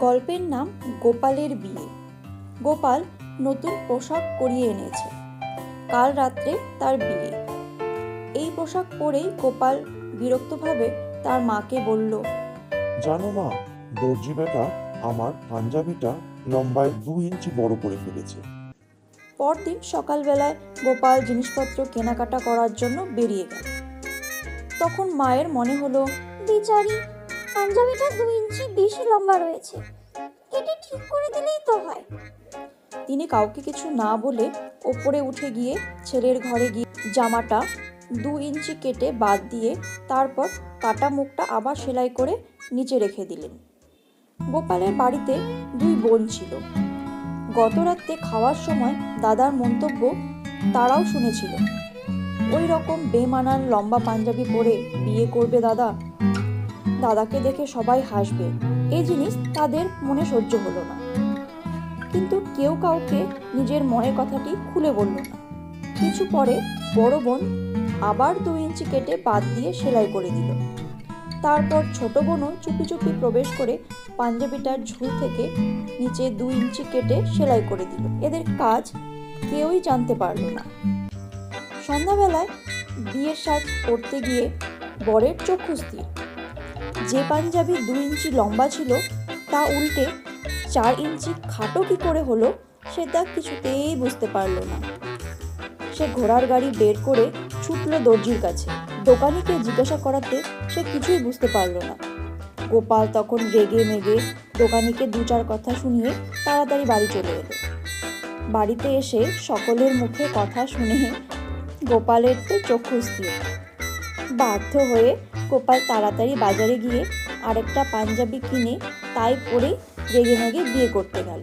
গল্পের নাম গোপালের বিয়ে। গোপাল নতুন পোশাক করিয়ে এনেছে। কাল রাত্রে তার বিয়ে। এই পোশাক পরেই গোপাল বিরক্তভাবে তার মাকে বলল, জানো মা, দর্জি বেটা আমার পাঞ্জাবিটা লম্বায় 2 ইঞ্চি বড় করে ফেলেছে। পরদিন সকালবেলায় গোপাল জিনিসপত্র কেনাকাটা করার জন্য বেরিয়ে গেল। তখন মায়ের মনে হলো, বেচারি, পাঞ্জাবিটা 2 ইঞ্চি বেশি লম্বা রয়েছে, কেটে ঠিক করে দিলেই তো হয়। তিনি কাউকে কিছু না বলে ওপরে উঠে গিয়ে ছেলের ঘরে গিয়ে জামাটা 2 ইঞ্চি কেটে বাদ দিয়ে তারপর কাটা মুখটা আবার সেলাই করে নিচে রেখে দিলেন। গোপালের বাড়িতে 2 বোন ছিল। গত রাত্রে খাওয়ার সময় দাদার মন্তব্য তারাও শুনেছিল। ওই রকম বেমানান লম্বা পাঞ্জাবি পরে বিয়ে করবে দাদা। দাদাকে দেখে সবাই হাসবে, এই জিনিস তাদের মনে সহ্য হলো না। কিন্তু কেউ কাউকে নিজের মনের কথাটি খুলে বলল না। কিছু পরে বড় বোন আবার 2 ইঞ্চি কেটে বাদ দিয়ে সেলাই করে দিল। তারপর ছোট বোনও চুপি চুপি প্রবেশ করে পাঞ্জাবিটার ঝুল থেকে নিচে 2 ইঞ্চি কেটে সেলাই করে দিল। এদের কাজ কেউই জানতে পারল না। সন্ধ্যাবেলায় বিয়ের সাজ করতে গিয়ে বরের চক্ষু স্থির। যে পাঞ্জাবি 2 ইঞ্চি লম্বা ছিল তা উল্টে 4 ইঞ্চি খাটো কি করে হলো সেটা কিছুতেই বুঝতে পারল না। সে ঘোড়ার গাড়ি বের করে ছুটল দর্জির কাছে। দোকানিকে জিজ্ঞাসা করাতে সে কিছুই বুঝতে পারল না। গোপাল তখন রেগে মেগে দোকানিকে 2-4 কথা শুনিয়ে তাড়াতাড়ি বাড়ি চলে এলো। বাড়িতে এসে সকলের মুখে কথা শুনে গোপালের তো চক্ষু স্থির। বাধ্য হয়ে গোপাল তাড়াতাড়ি বাজারে গিয়ে আরেকটা পাঞ্জাবি কিনে তাই পরেই রেগে মেগে বিয়ে করতে গেল।